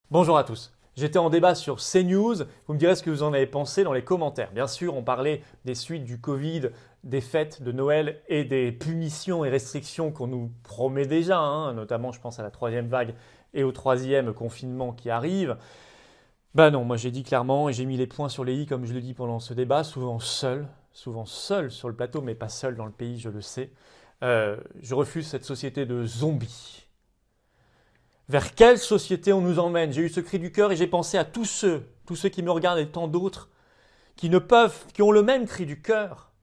Bonjour à tous. J'étais en débat sur CNews, vous me direz ce que vous en avez pensé dans les commentaires. Bien sûr, on parlait des suites du Covid, des fêtes de Noël et des punitions et restrictions qu'on nous promet déjà, notamment je pense à la troisième vague et au troisième confinement qui arrive. Ben non, moi j'ai dit clairement et j'ai mis les points sur les i comme je le dis pendant ce débat, souvent seul sur le plateau, mais pas seul dans le pays, je le sais. Je refuse cette société de zombies. Vers quelle société on nous emmène? J'ai eu ce cri du cœur et j'ai pensé à tous ceux qui me regardent et tant d'autres qui ont le même cri du cœur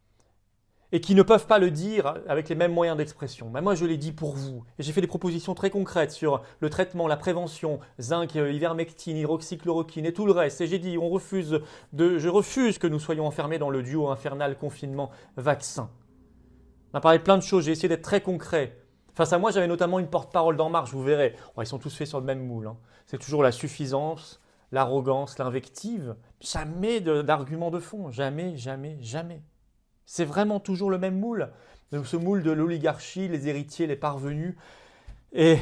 et qui ne peuvent pas le dire avec les mêmes moyens d'expression. Ben moi, je l'ai dit pour vous. Et j'ai fait des propositions très concrètes sur le traitement, la prévention, zinc, ivermectine, hydroxychloroquine et tout le reste. Et j'ai dit, je refuse que nous soyons enfermés dans le duo infernal confinement-vaccin. On a parlé de plein de choses, j'ai essayé d'être très concret. Face à moi, j'avais notamment une porte-parole d'En Marche, vous verrez. Bon, ils sont tous faits sur le même moule. C'est toujours la suffisance, l'arrogance, l'invective. Jamais d'argument de fond. Jamais, jamais, jamais. C'est vraiment toujours le même moule. Donc, ce moule de l'oligarchie, les héritiers, les parvenus. Et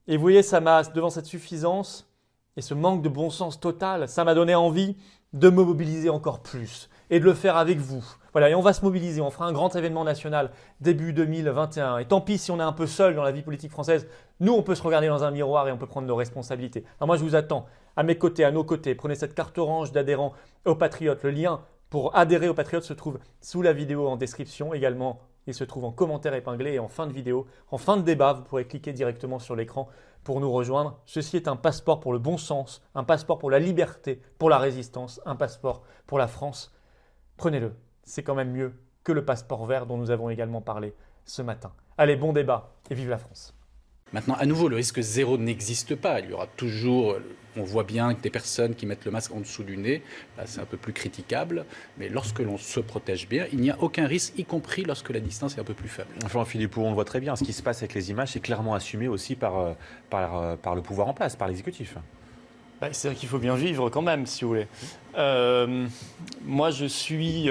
vous voyez, devant cette suffisance et ce manque de bon sens total, ça m'a donné envie de me mobiliser encore plus et de le faire avec vous. Voilà, et on va se mobiliser, on fera un grand événement national début 2021. Et tant pis si on est un peu seul dans la vie politique française, nous on peut se regarder dans un miroir et on peut prendre nos responsabilités. Alors moi je vous attends à mes côtés, à nos côtés. Prenez cette carte orange d'adhérents aux Patriotes. Le lien pour adhérer aux Patriotes se trouve sous la vidéo en description. Également, il se trouve en commentaire épinglé et en fin de vidéo. En fin de débat, vous pourrez cliquer directement sur l'écran pour nous rejoindre. Ceci est un passeport pour le bon sens, un passeport pour la liberté, pour la résistance, un passeport pour la France. Prenez-le, c'est quand même mieux que le passeport vert dont nous avons également parlé ce matin. Allez, bon débat et vive la France. Maintenant, à nouveau, le risque zéro n'existe pas. Il y aura toujours, on voit bien que des personnes qui mettent le masque en dessous du nez, là c'est un peu plus critiquable, mais lorsque l'on se protège bien, il n'y a aucun risque, y compris lorsque la distance est un peu plus faible. Jean-Philippe, on le voit très bien, ce qui se passe avec les images, c'est clairement assumé aussi par le pouvoir en place, par l'exécutif. C'est vrai qu'il faut bien vivre quand même, si vous voulez. Moi, je suis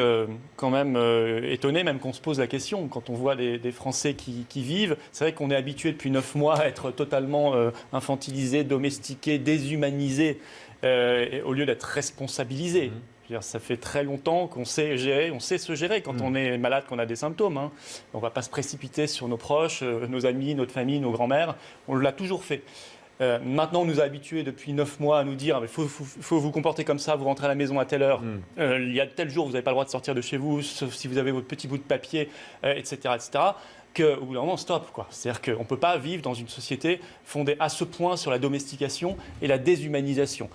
quand même étonné, même qu'on se pose la question, quand on voit des Français qui vivent. C'est vrai qu'on est habitué depuis 9 mois à être totalement infantilisé, domestiqué, déshumanisé, au lieu d'être responsabilisé. Ça fait très longtemps qu'on sait gérer, on sait se gérer quand on est malade, qu'on a des symptômes. On ne va pas se précipiter sur nos proches, nos amis, notre famille, nos grands-mères. On l'a toujours fait. Maintenant, on nous a habitués depuis 9 mois à nous dire il faut vous comporter comme ça, vous rentrez à la maison à telle heure, il y a tel jour, vous n'avez pas le droit de sortir de chez vous, sauf si vous avez votre petit bout de papier, etc., etc. Qu'au bout d'un moment, stop. C'est-à-dire qu'on ne peut pas vivre dans une société fondée à ce point sur la domestication et la déshumanisation.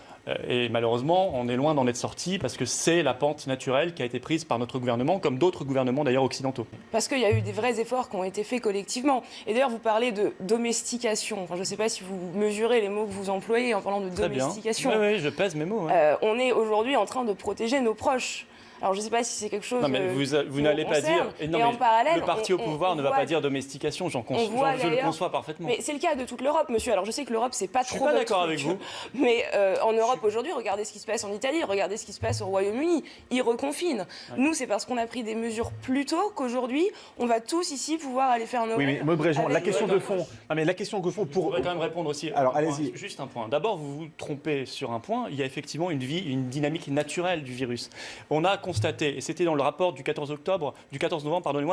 Et malheureusement, on est loin d'en être sorti parce que c'est la pente naturelle qui a été prise par notre gouvernement, comme d'autres gouvernements d'ailleurs occidentaux. Parce qu'il y a eu des vrais efforts qui ont été faits collectivement. Et d'ailleurs, vous parlez de domestication. Enfin, je ne sais pas si vous mesurez les mots que vous employez en parlant de Très domestication. Oui, je pèse mes mots. On est aujourd'hui en train de protéger nos proches. Alors, je ne sais pas si c'est quelque chose. Non, mais vous n'allez pas dire. Et en parallèle, le parti au pouvoir ne va pas dire domestication, je le conçois parfaitement. Mais c'est le cas de toute l'Europe, monsieur. Alors, je sais que l'Europe, c'est pas trop. Je suis pas d'accord avec vous. Mais en Europe aujourd'hui, regardez ce qui se passe en Italie, regardez ce qui se passe au Royaume-Uni. Ils reconfinent. Ouais. Nous, c'est parce qu'on a pris des mesures plus tôt qu'aujourd'hui, on va tous ici pouvoir aller faire Noël. Oui, mais Maud Bréjean, la question de fond. Pour. On va quand même répondre aussi. Alors, allez-y. Juste un point. D'abord, vous vous trompez sur un point. Il y a effectivement une dynamique naturelle du virus. On a constaté, et c'était dans le rapport du 14 novembre,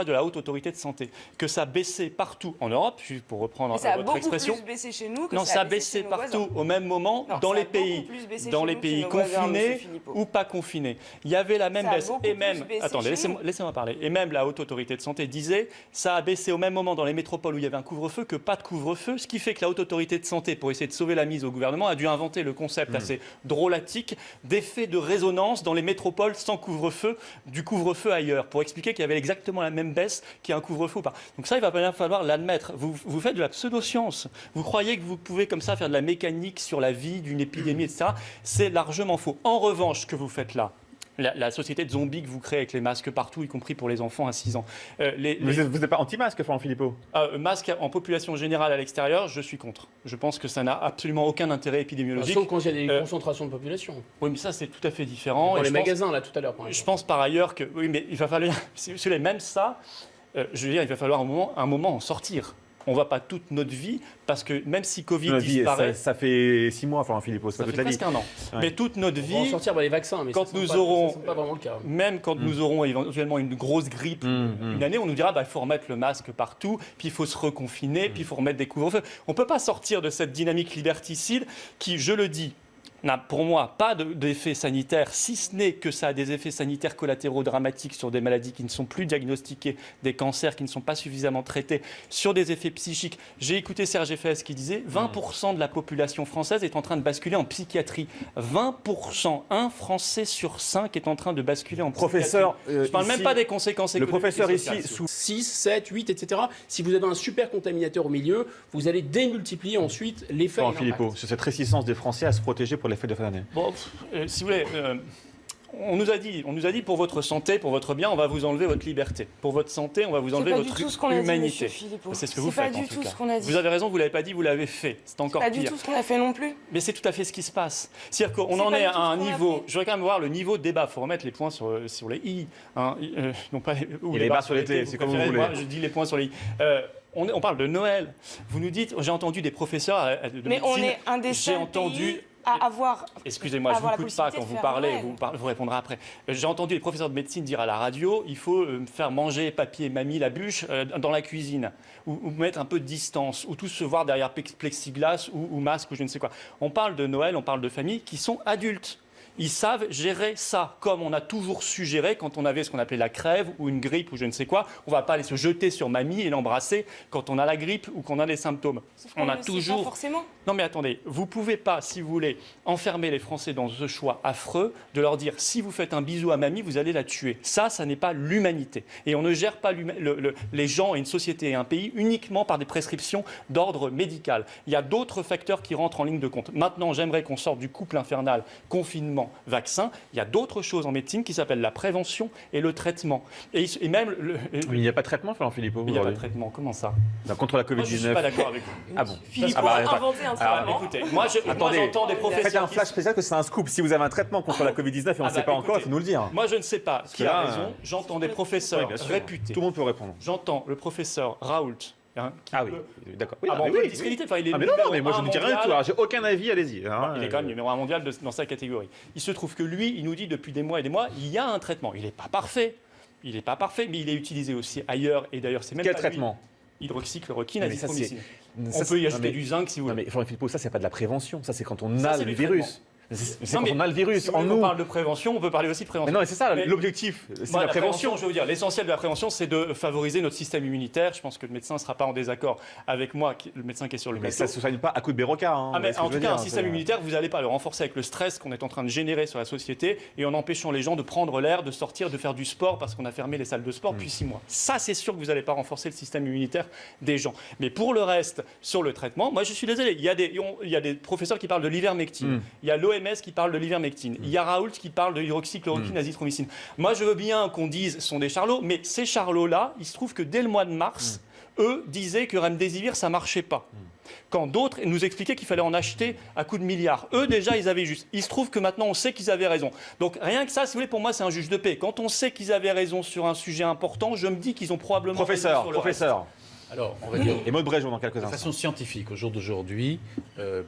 de la Haute Autorité de Santé, que ça baissait partout en Europe, pour reprendre votre expression. Ça a beaucoup plus baissé chez nous que non, ça a baissé partout au même moment dans les pays confinés ou pas confinés. Il y avait la même baisse. Et même, attendez, laissez-moi parler. Et même la Haute Autorité de Santé disait, ça a baissé au même moment dans les métropoles où il y avait un couvre-feu que pas de couvre-feu, ce qui fait que la Haute Autorité de Santé, pour essayer de sauver la mise au gouvernement, a dû inventer le concept assez drôlatique d'effet de résonance dans les métropoles sans couvre-feu, du couvre-feu ailleurs, pour expliquer qu'il y avait exactement la même baisse qu'il y a un couvre-feu ou pas. Donc ça, il va bien falloir l'admettre. Vous faites de la pseudo-science. Vous croyez que vous pouvez comme ça faire de la mécanique sur la vie d'une épidémie, etc. C'est largement faux. En revanche, ce que vous faites là, la société de zombies que vous créez avec les masques partout, y compris pour les enfants à 6 ans. Vous n'êtes pas anti-masque, Florent Philippot? Masque en population générale à l'extérieur, je suis contre. Je pense que ça n'a absolument aucun intérêt épidémiologique. Sauf quand il y a des concentrations de population. Oui, mais ça, c'est tout à fait différent. Dans les magasins, là, tout à l'heure, par exemple. Je pense par ailleurs que... Oui, mais il va falloir... Même ça, je veux dire, il va falloir un moment en sortir. On ne voit pas toute notre vie, parce que même si Covid Notre vie, disparaît, ça fait 6 mois, Florent Philippot, c'est ça pas fait toute la vie. presque un an. Ouais. Mais toute notre On va en vie, sortir les vaccins, mais quand ça nous semble aurons- pas vraiment le cas. même quand nous aurons éventuellement une grosse grippe, une année, on nous dira il faut remettre le masque partout, puis il faut se reconfiner, puis il faut remettre des couvre-feux. On ne peut pas sortir de cette dynamique liberticide qui, je le dis, n'a pour moi pas d'effet sanitaire, si ce n'est que ça a des effets sanitaires collatéraux dramatiques sur des maladies qui ne sont plus diagnostiquées, des cancers qui ne sont pas suffisamment traités, sur des effets psychiques. J'ai écouté Serge Effès qui disait 20% de la population française est en train de basculer en psychiatrie. 20%, un Français sur 5 est en train de basculer en psychiatrie. Professeur, Je ne parle même ici, pas des conséquences le économiques professeur et ici, sociales. sous 6, 7, 8, etc. Si vous avez un super contaminateur au milieu, vous allez démultiplier ensuite l'effet. Florent et Philippot, l'impact. sur cette réticence des Français à se protéger pour les fêtes de fin d'année. Bon, si vous voulez, on nous a dit pour votre santé, pour votre bien, on va vous enlever votre liberté. Pour votre santé, on va vous C'est enlever pas votre du tout ce qu'on a dit, humanité. monsieur Philippot. C'est ce que vous faites, C'est pas en du tout tout cas. ce qu'on a dit. Vous avez raison, vous l'avez pas dit, vous l'avez fait. C'est encore Pas pire. du tout ce qu'on a fait non plus. Mais c'est tout à fait ce qui se passe. C'est-à-dire qu'on C'est en pas est du à tout un ce qu'on a niveau. fait. Je voudrais quand même voir le niveau de débat. Il faut remettre les points sur les i. Hein, non pas ou Et les barres sur les t, c'est comme vous préférez. voulez. Moi, je dis les points sur les i. On parle de Noël. Vous nous dites, j'ai entendu des professeurs de Mais on médecine, est un des j'ai seuls entendu. pays à avoir. Excusez-moi, je avoir ne la vous coupe pas possibilité quand de vous faire parlez, Noël. vous répondrez après. J'ai entendu les professeurs de médecine dire à la radio, il faut faire manger papy et mamie la bûche dans la cuisine, ou mettre un peu de distance, ou tous se voir derrière plexiglas ou masque ou je ne sais quoi. On parle de Noël, on parle de familles qui sont adultes. Ils savent gérer ça, comme on a toujours su gérer quand on avait ce qu'on appelait la crève ou une grippe ou je ne sais quoi. On ne va pas aller se jeter sur mamie et l'embrasser quand on a la grippe ou qu'on a des symptômes. Sauf qu'on On a le sait pas toujours... forcément. Non mais attendez, vous pouvez pas, si vous voulez, enfermer les Français dans ce choix affreux de leur dire si vous faites un bisou à mamie, vous allez la tuer. Ça n'est pas l'humanité. Et on ne gère pas les gens et une société et un pays uniquement par des prescriptions d'ordre médical. Il y a d'autres facteurs qui rentrent en ligne de compte. Maintenant, j'aimerais qu'on sorte du couple infernal confinement, vaccin. Il y a d'autres choses en médecine qui s'appellent la prévention et le traitement. Et même... Il n'y a pas de traitement, Florent Philippot, il n'y a pas de aujourd'hui. traitement, comment ça? Non, contre la Moi, je ne suis pas Covid-19. d'accord avec vous. Ah bon. Philippot Ah bah, a inventé un traitement. Écoutez, moi Attendez, j'entends des Faites professeurs un flash spécial que c'est un scoop. Si vous avez un traitement contre la Covid-19 et on ne Ah sait bah, pas encore, il écoutez, faut nous le dire. Moi, je ne sais pas qui que a là, raison. J'entends des Oui, professeurs bien sûr. réputés. Tout le monde peut répondre. J'entends le professeur Raoult. Qui Ah oui, peut- d'accord. Ah bon, on peut le discréditer. Enfin, il est Ah mais non, numéro mais moi je un ne dis rien du tout. mondial. Alors, j'ai aucun avis, allez-y. hein. Il est quand même numéro 1 mondial dans sa catégorie. Il se trouve que lui, il nous dit depuis des mois et des mois, il y a un traitement. Il n'est pas parfait. Il n'est pas parfait, mais il est utilisé aussi ailleurs. Et d'ailleurs, c'est même Quel pas lui. traitement? Hydroxychloroquine, Mais ça, azithromycine. Ça, On peut y non, ajouter mais- du zinc si vous Non voulez. mais Florent Philippot, ça c'est pas de la prévention, ça c'est quand on Ça, a c'est le du virus. C'est Non, quand mais on a le virus Si vous en voulez qu'on nous. parle de prévention, on peut parler aussi de Mais prévention. non, mais c'est ça, Mais- l'objectif, c'est Moi, la prévention. je veux dire, l'essentiel de la prévention, c'est de favoriser notre système immunitaire. Je pense que le médecin ne sera pas en désaccord avec moi, le médecin qui est sur le Mais plateau. ça ne se soigne pas à coup de béroca. Hein, Ah, mais vous voyez ce que en je tout veux cas, dire, un système c'est- immunitaire, vous n'allez pas le renforcer avec le stress qu'on est en train de générer sur la société et en empêchant les gens de prendre l'air, de sortir, de faire du sport parce qu'on a fermé les salles de sport depuis 6 mois. Ça, c'est sûr que vous n'allez pas renforcer le système immunitaire des gens. Mais pour le reste, sur le traitement, moi je suis désolé, il y a des professeurs qui parlent de l'ivermectine, il y a l'OMS qui parle de l'ivermectine, il y a Raoult qui parle de hydroxychloroquine, azithromycine. Moi je veux bien qu'on dise ce sont des charlots, mais ces charlots-là, il se trouve que dès le mois de mars, eux disaient que Remdesivir, ça marchait pas. Quand d'autres nous expliquaient qu'il fallait en acheter à coups de milliards. Eux, déjà, ils avaient juste. Il se trouve que maintenant, on sait qu'ils avaient raison. Donc, rien que ça, si vous voulez, pour moi, c'est un juge de paix. Quand on sait qu'ils avaient raison sur un sujet important, je me dis qu'ils ont probablement raison Professeur, sur le reste. professeur. Alors, on va dire Et Maud Bréjon dans quelques de instants. façon scientifique, au jour d'aujourd'hui,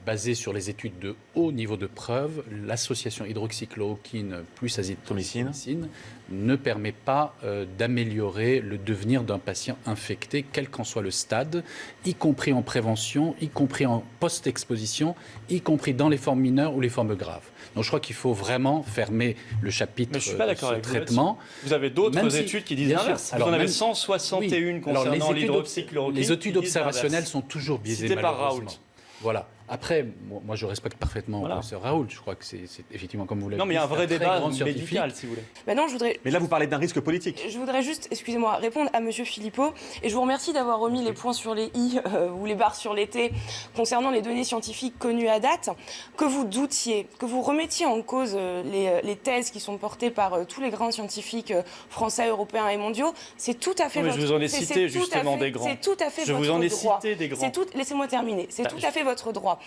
basée sur les études de haut niveau de preuve, l'association hydroxychloroquine plus azithromycine ne permet pas d'améliorer le devenir d'un patient infecté, quel qu'en soit le stade, y compris en prévention, y compris en post-exposition, y compris dans les formes mineures ou les formes graves. Donc je crois qu'il faut vraiment fermer le chapitre Mais je suis pas de d'accord ce avec vous traitement. Vous avez d'autres Même si- études qui disent bien sûr. l'inverse. Vous Alors, en avez même- 161 concernant l'hydroxychloroquine. Les études qui disent observationnelles l'inverse. sont toujours biaisées, Cité par malheureusement. Raoult. Voilà. Après, moi, je respecte parfaitement Voilà. le professeur Raoult. Je crois que c'est effectivement, comme vous l'avez dit, Non, mais il y a un vrai très débat grand scientifique. médical, si vous voulez. Ben non, je voudrais Mais là, vous parlez d'un risque politique. Je voudrais juste, excusez-moi, répondre à Monsieur Philippot. Et je vous remercie d'avoir remis les points sur les i ou les barres sur les t concernant les données scientifiques connues à date. Que vous doutiez, que vous remettiez en cause les thèses qui sont portées par tous les grands scientifiques français, européens et mondiaux, c'est tout à fait Non, mais votre... je vous en ai c'est cité tout à justement fait- des grands. C'est tout à fait Je votre vous en ai droit. cité des grands. Laissez-moi terminer. C'est Bah, tout à fait votre droit.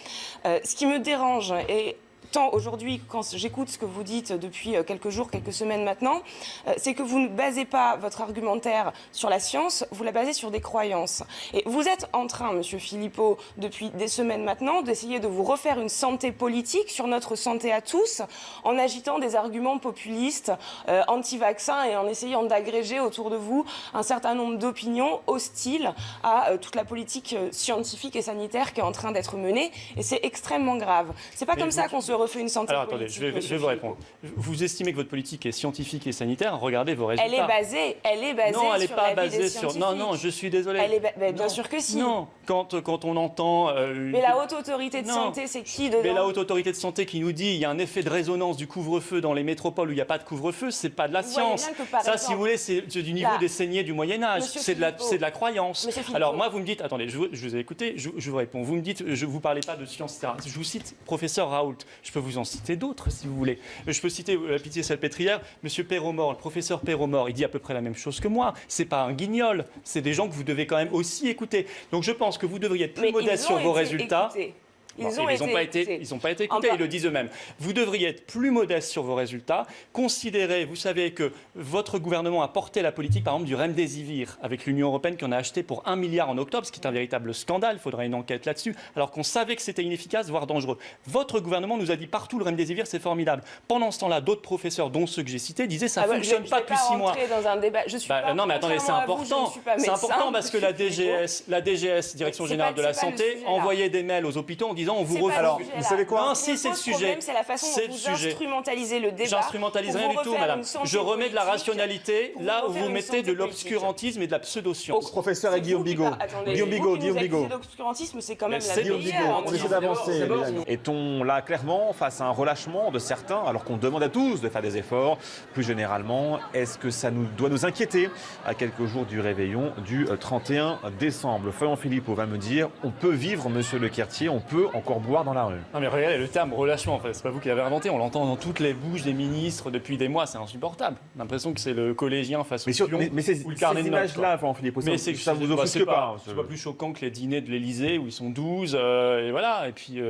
Ce qui me dérange, et tant aujourd'hui, quand j'écoute ce que vous dites depuis quelques jours, quelques semaines maintenant, c'est que vous ne basez pas votre argumentaire sur la science, vous la basez sur des croyances. Et vous êtes en train, Monsieur Philippot, depuis des semaines maintenant, d'essayer de vous refaire une santé politique sur notre santé à tous, en agitant des arguments populistes, anti-vaccins, et en essayant d'agréger autour de vous un certain nombre d'opinions hostiles à toute la politique scientifique et sanitaire qui est en train d'être menée. Et c'est extrêmement grave. C'est pas comme ça qu'on se refait une santé Alors politique. attendez, je vais vous répondre. Vous estimez que votre politique est scientifique et sanitaire, regardez vos résultats. Elle est basée non, elle n'est sur pas l'avis des basée sur... scientifiques. Non, je suis désolé. Bien sûr que si. Non, quand on entend... Mais la haute autorité de santé, c'est qui dedans? Mais la haute autorité de santé qui nous dit qu'il y a un effet de résonance du couvre-feu dans les métropoles où il n'y a pas de couvre-feu, c'est pas de la science. Ça, si vous voulez, c'est du niveau des saignées du Moyen-Âge. C'est de la croyance. Alors moi, vous me dites... Attendez, je vous ai écouté, je vous réponds. Vous me dites, je ne vous parlez pas de science, etc. Je vous cite professeur Raoult. Je peux vous en citer d'autres, si vous voulez. Je peux citer la Pitié-Salpêtrière, monsieur Perromort, le professeur Perromort, il dit à peu près la même chose que moi. C'est pas un guignol, c'est des gens que vous devez quand même aussi écouter. Donc je pense que vous devriez être plus modeste sur vos résultats. Ils n'ont pas été écoutés, ils le disent eux-mêmes. Vous devriez être plus modeste sur vos résultats. Considérez, vous savez que votre gouvernement a porté la politique, par exemple, du Remdesivir avec l'Union européenne qui en a acheté pour 1 milliard en octobre, ce qui est un véritable scandale. Il faudrait une enquête là-dessus, alors qu'on savait que c'était inefficace, voire dangereux. Votre gouvernement nous a dit partout le Remdesivir, c'est formidable. Pendant ce temps-là, d'autres professeurs, dont ceux que j'ai cités, disaient ça ne fonctionne pas depuis 6 mois. Dans un débat. Je suis pas non, mais attendez, c'est important. C'est important parce que la DGS, Direction Générale de la Santé, envoyait des mails aux hôpitaux en disant on vous refuse. Vous savez quoi? Non, si, c'est le sujet. C'est la façon dont vous instrumentalisez le débat. J'instrumentalise rien du tout, madame. Je remets de la rationalité là où vous mettez de l'obscurantisme et de la pseudo-science. Professeur Guillaume Bigot. Guillaume Bigot. L'obscurantisme, c'est quand même la Guillaume Bigot, on essaie d'avancer. Est-on là clairement face à un relâchement de certains, alors qu'on demande à tous de faire des efforts? Plus généralement, est-ce que ça doit nous inquiéter à quelques jours du réveillon du 31 décembre? Florent Philippot va me dire, on peut vivre, monsieur Lequertier, on peut encore boire dans la rue. Non mais regardez, le terme relâchement, en fait, c'est pas vous qui l'avez inventé, on l'entend dans toutes les bouches des ministres depuis des mois, c'est insupportable. J'ai l'impion que c'est le collégien face au pion mais ou le carnet de notes. Ces images-là, Florent Philippot, ça vous offusque pas? C'est pas plus choquant que les dîners de l'Élysée où ils sont 12, et voilà, et puis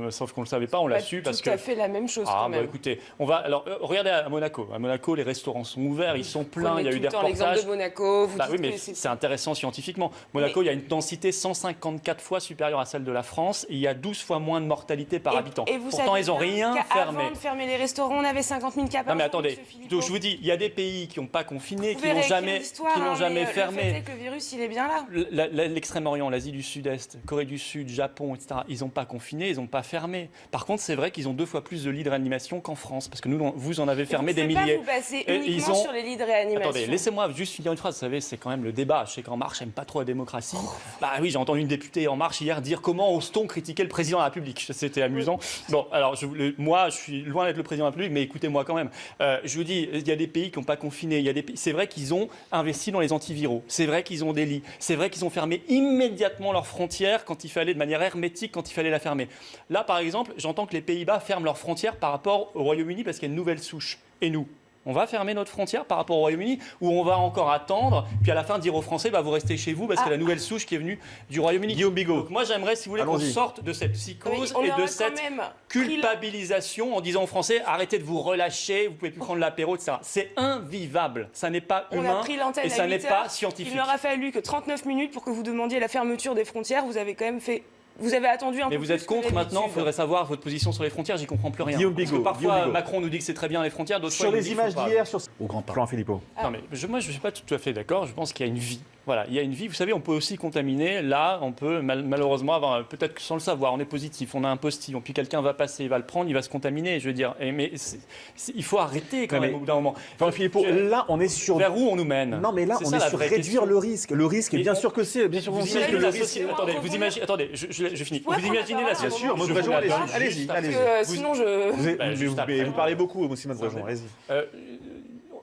sauf qu'on le savait pas, on l'a su parce que... tout à fait la même chose quand même. Écoutez, regardez à Monaco. À Monaco, les restaurants sont ouverts, ils sont pleins, il y a eu des reportages. L'exemple de Monaco, vous dites oui, mais c'est intéressant scientifiquement. Monaco, il y a une densité 154 fois supérieure à celle de la France, et il y a 12 fois moins de mortalité par habitant. Et vous Pourtant, ils n'ont rien fermé. Avant de fermer les restaurants, on avait 50 000 cas par jour. Non mais attendez, donc je vous dis, il y a des pays qui n'ont pas confiné, qui n'ont jamais fermé. Le fait est que le virus, il est bien là. L'extrême-orient, l'Asie du Sud-Est, Corée du Sud, Japon, etc., ils n'ont pas confiné, ils n'ont pas fermé. Par contre, c'est vrai qu'ils ont 2 fois plus de lits de réanimation qu'en France, parce que nous, vous en avez fermé des milliers. Vous passez uniquement sur les lits de réanimation. Attendez, laissez-moi juste finir une phrase. Vous savez, c'est quand même le débat. Je sais qu'En Marche n'aime pas trop la démocratie. Bah oui, j'ai entendu une députée En Marche hier dire comment ose-t-on critiquer le président de la République. C'était amusant. Bon, alors moi, je suis loin d'être le président de la République, mais écoutez-moi quand même. Je vous dis, il y a des pays qui n'ont pas confiné. C'est vrai qu'ils ont investi dans les antiviraux. C'est vrai qu'ils ont des lits. C'est vrai qu'ils ont fermé immédiatement leurs frontières quand il fallait, de manière hermétique, quand il fallait la fermer. Là, par exemple, j'entends que les Pays-Bas ferment leurs frontières par rapport au Royaume-Uni parce qu'il y a une nouvelle souche. Et nous, on va fermer notre frontière par rapport au Royaume-Uni ou on va encore attendre, puis à la fin dire aux Français, vous restez chez vous parce que la nouvelle souche qui est venue du Royaume-Uni. Guillaume Bigot. Donc moi, j'aimerais, si vous voulez, qu'on sorte de cette psychose et de cette culpabilisation en disant aux Français, arrêtez de vous relâcher, vous pouvez plus prendre l'apéro, etc. C'est invivable, ça n'est pas humain et ça n'est pas scientifique. Il n'aura fallu que 39 minutes pour que vous demandiez la fermeture des frontières. Vous avez quand même fait... Vous avez attendu un peu. Mais vous êtes contre maintenant, il faudrait savoir votre position sur les frontières, j'y comprends plus rien. Guillaume Bigot. Parce que parfois, Macron nous dit que c'est très bien les frontières, d'autres fois, sur les images d'hier, au grand parc. Florent Philippot. Non, mais moi, je ne suis pas tout à fait d'accord, je pense qu'il y a une vie. Voilà, il y a une vie. Vous savez, on peut aussi contaminer. Là, on peut malheureusement avoir, peut-être sans le savoir, on est positif, on a un postillon, puis quelqu'un va passer, il va le prendre, il va se contaminer. Je veux dire, mais il faut arrêter quand même au bout d'un moment. Enfin, Philippot, là, on est sur... Vers où on nous mène? Non, mais là, on est sur réduire le risque. Le risque, bien sûr que c'est. Bien sûr qu'on sait que le risque... Attendez, vous imaginez... Attendez, je finis. Vous imaginez la situation... Bien sûr, Maud Brejon, allez-y. Sinon, je... Vous parlez beaucoup, Simone Brejon, allez-y.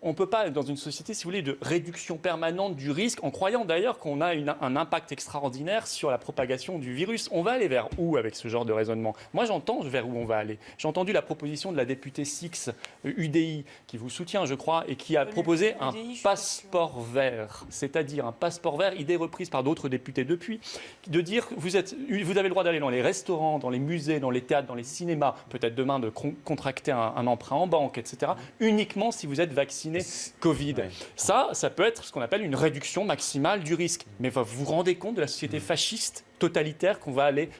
On ne peut pas être dans une société, si vous voulez, de réduction permanente du risque, en croyant d'ailleurs qu'on a un impact extraordinaire sur la propagation du virus. On va aller vers où avec ce genre de raisonnement? Moi, j'entends vers où on va aller. J'ai entendu la proposition de la députée Six UDI, qui vous soutient, je crois, et qui a proposé un passeport vert, c'est-à-dire un passeport vert, idée reprise par d'autres députés depuis, de dire que vous avez le droit d'aller dans les restaurants, dans les musées, dans les théâtres, dans les cinémas, peut-être demain de contracter un emprunt en banque, etc., uniquement si vous êtes vacciné Covid. Ouais. Ça peut être ce qu'on appelle une réduction maximale du risque. Mais vous vous rendez compte de la société fasciste totalitaire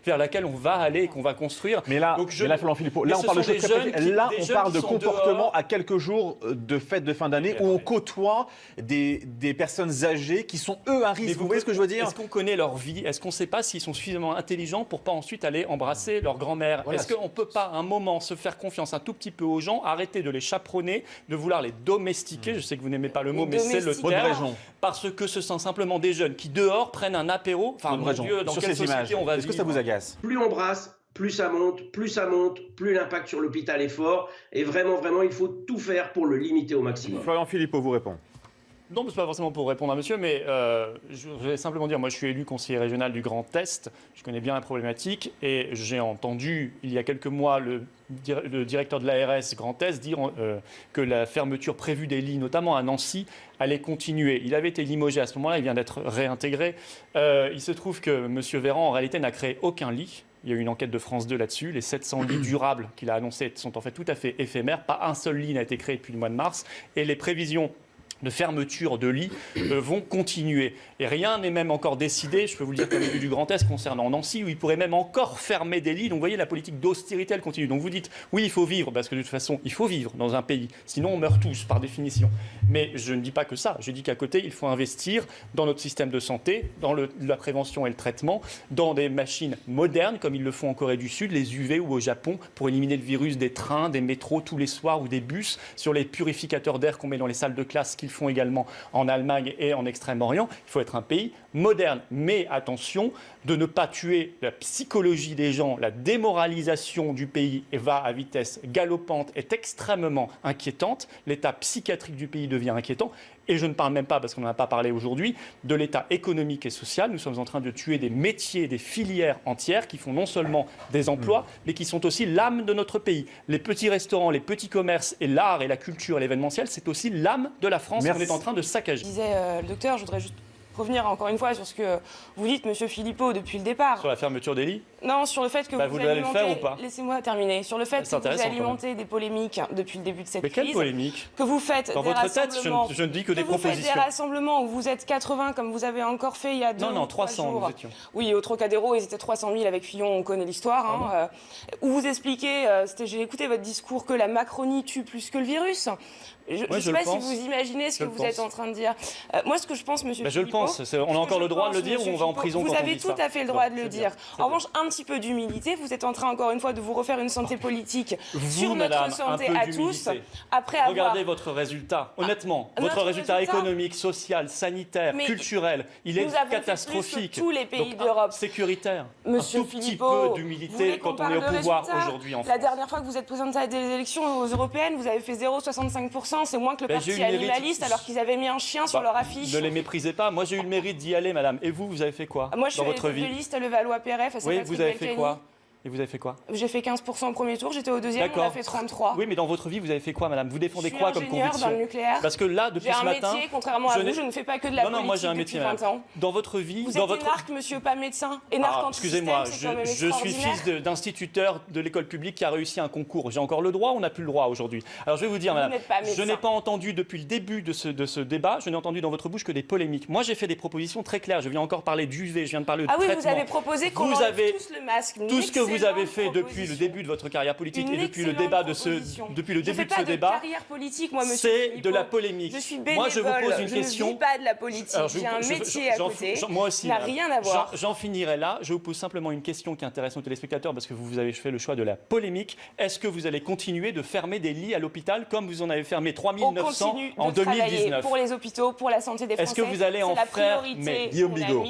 vers laquelle on va aller et qu'on va construire. Mais là, Florent Philippot, là on parle de choses très précises. Là, on parle de comportement à quelques jours de fête de fin d'année où on côtoie des personnes âgées qui sont eux un risque. Vous voyez ce que je veux dire? Est-ce qu'on connaît leur vie? Est-ce qu'on ne sait pas s'ils sont suffisamment intelligents pour pas ensuite aller embrasser leur grand-mère? Voilà. Est-ce qu'on ne peut pas à un moment se faire confiance un tout petit peu aux gens, arrêter de les chaperonner, de vouloir les domestiquer? Je sais que vous n'aimez pas le mot, mais c'est le terme. Parce que ce sont simplement des jeunes qui dehors prennent un apéro. Enfin, mon Dieu, dans quelle société on va vivre? Est-ce que ça vous agace? Plus on brasse, plus ça monte, plus l'impact sur l'hôpital est fort. Et vraiment, il faut tout faire pour le limiter au maximum. Florent Philippot vous répond. Non, ce n'est pas forcément pour répondre à monsieur, mais je vais simplement dire, moi je suis élu conseiller régional du Grand Est, je connais bien la problématique et j'ai entendu il y a quelques mois le directeur de l'ARS Grand Est dire que la fermeture prévue des lits, notamment à Nancy, allait continuer. Il avait été limogé à ce moment-là, il vient d'être réintégré. Il se trouve que M. Véran, en réalité, n'a créé aucun lit. Il y a eu une enquête de France 2 là-dessus. Les 700 lits durables qu'il a annoncés sont en fait tout à fait éphémères. Pas un seul lit n'a été créé depuis le mois de mars. Et les prévisions de fermeture de lits vont continuer. Et rien n'est même encore décidé, je peux vous le dire comme élu du Grand Est, concernant Nancy, où il pourrait même encore fermer des lits. Donc vous voyez, la politique d'austérité, elle continue. Donc vous dites, oui, il faut vivre, parce que de toute façon, il faut vivre dans un pays. Sinon, on meurt tous, par définition. Mais je ne dis pas que ça. Je dis qu'à côté, il faut investir dans notre système de santé, dans la prévention et le traitement, dans des machines modernes, comme ils le font en Corée du Sud, les UV ou au Japon, pour éliminer le virus des trains, des métros tous les soirs ou des bus, sur les purificateurs d'air qu'on met dans les salles de classe, qu'ils font également en Allemagne et en Extrême-Orient. Il faut être un pays moderne. Mais attention de ne pas tuer la psychologie des gens. La démoralisation du pays va à vitesse galopante, est extrêmement inquiétante. L'état psychiatrique du pays devient inquiétant. Et je ne parle même pas, parce qu'on n'en a pas parlé aujourd'hui, de l'état économique et social. Nous sommes en train de tuer des métiers, des filières entières qui font non seulement des emplois, mais qui sont aussi l'âme de notre pays. Les petits restaurants, les petits commerces et l'art et la culture et l'événementiel, c'est aussi l'âme de la France qu'on est en train de saccager. Disait le docteur, je voudrais juste revenir encore une fois sur ce que vous dites, Monsieur Philippot, depuis le départ. Sur la fermeture des lits? Non, sur le fait que vous allez le faire ou pas? Laissez-moi terminer. Sur le fait que vous alimentez des polémiques depuis le début de cette crise. Mais quelle polémique? Que vous faites dans des votre tête, je ne dis que des propositions. Vous faites des rassemblements où vous êtes 80, comme vous avez encore fait il y a 2 ou 3 jours. Nous étions. Oui, au Trocadéro, ils étaient 300 000 avec Fillon, on connaît l'histoire. Où vous expliquez, j'ai écouté votre discours, que la Macronie tue plus que le virus. Je ne sais pas si vous imaginez ce que vous êtes en train de dire. Moi, ce que je pense, Monsieur Philippot... Je le pense. On a encore le droit de le dire ou on va en prison quand on dit ça? Vous avez tout à fait le droit de le dire. En revanche, un petit peu d'humilité. Vous êtes en train, encore une fois, de vous refaire une santé politique sur notre santé à tous. Regardez votre résultat. Honnêtement, votre résultat économique, social, sanitaire, culturel, il est catastrophique. Tous les pays d'Europe. Sécuritaire. Monsieur un tout petit Philippot, peu d'humilité quand on est au pouvoir aujourd'hui en France. La dernière fois que vous êtes présenté à des élections européennes, vous avez fait 0,65%. C'est moins que le parti animaliste, alors qu'ils avaient mis un chien sur leur affiche. Ne les méprisez pas. Moi, j'ai eu le mérite d'y aller, madame. Et vous avez fait quoi Moi, je dans votre vie? Moi, je suis liste Le Valois-Perret. Oui, vous avez fait quoi? Et vous avez fait quoi? J'ai fait 15% au premier tour, j'étais au deuxième, on a fait 33%. Oui, mais dans votre vie, vous avez fait quoi, madame? Vous défendez quoi comme conviction? Je suis ingénieure dans le nucléaire. Parce que là, depuis ce matin... J'ai un métier, contrairement à vous, je ne fais pas que de la politique moi, j'ai un métier, depuis 20 ans. Dans votre vie... Vous êtes énarque, monsieur, pas médecin. Énarque excusez-moi, je suis fils d'instituteur de l'école publique qui a réussi un concours. J'ai encore le droit ou on n'a plus le droit aujourd'hui? Alors, je vais vous dire, madame, je n'ai pas entendu depuis le début de ce débat, je n'ai entendu dans votre bouche que des polémiques. Moi, j'ai fait des propositions très claires. Je viens encore parler d'UV, je viens de parler de traitement. Ah oui, vous avez proposé qu'on enlève tous le masque. Tout ce que vous avez fait depuis le début de votre carrière politique et depuis le débat depuis le début de ce débat, c'est de la polémique. Je suis bénévole, moi je vous pose une question. Je ne vis pas de la politique, j'ai un métier à côté. Moi aussi. Ça n'a rien à voir. J'en finirai là. Je vous pose simplement une question qui intéresse nos téléspectateurs parce que vous avez fait le choix de la polémique. Est-ce que vous allez continuer de fermer des lits à l'hôpital comme vous en avez fermé 3900 en 2019? Pour les hôpitaux, pour la santé des Français. Est-ce que vous allez en faire? Mais Guillaume Bigot,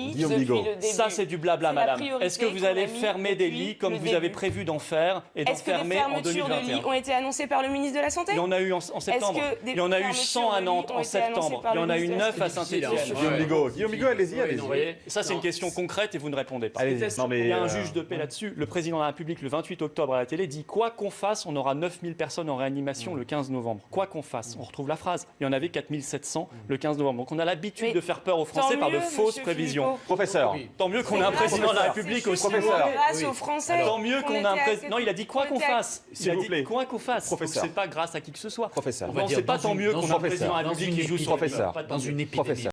ça c'est du blabla, madame. Est-ce que vous allez fermer des lits comme le vous avez début. prévu d'en faire et d'en Est-ce que des fermer en fermetures de 2021. lits ont été annoncées par le ministre de la Santé? Il y en a eu en septembre. que des Il y en a eu fermetures 100 à de Nantes lits ont en été annoncées septembre. par Il y le en a eu ministre de la 9 à Santé? Saint-Étienne. Guillaume Bigot, Oui, Vous voyez, ça c'est une question concrète et vous ne répondez pas. Allez-y. Non, mais, Il y a un juge de paix là-dessus. Le président de la République, le 28 octobre à la télé, dit quoi qu'on fasse, on aura 9000 personnes en réanimation le 15 novembre. Quoi qu'on fasse. On retrouve la phrase. Il y en avait 4700 le 15 novembre. Donc on a l'habitude Mais de faire peur aux Français tant par de mieux, fausses monsieur prévisions. Philippot. Professeur. Tant mieux qu'on ait un C'est président de la grâce- République C'est aussi. Professeur. grâce Oui. aux Français. Tant mieux qu'on ait un président. Non, il a dit quoi qu'on fasse. Il S'il a vous dit plaît. quoi qu'on fasse. Donc Professeur. c'est pas grâce à qui que ce soit. Professeur. On va Non, dire c'est pas dans tant une- mieux dans qu'on une- a un président de la dans République une qui joue sur Professeur. pas tant Dans mieux. une épidémie Professeur.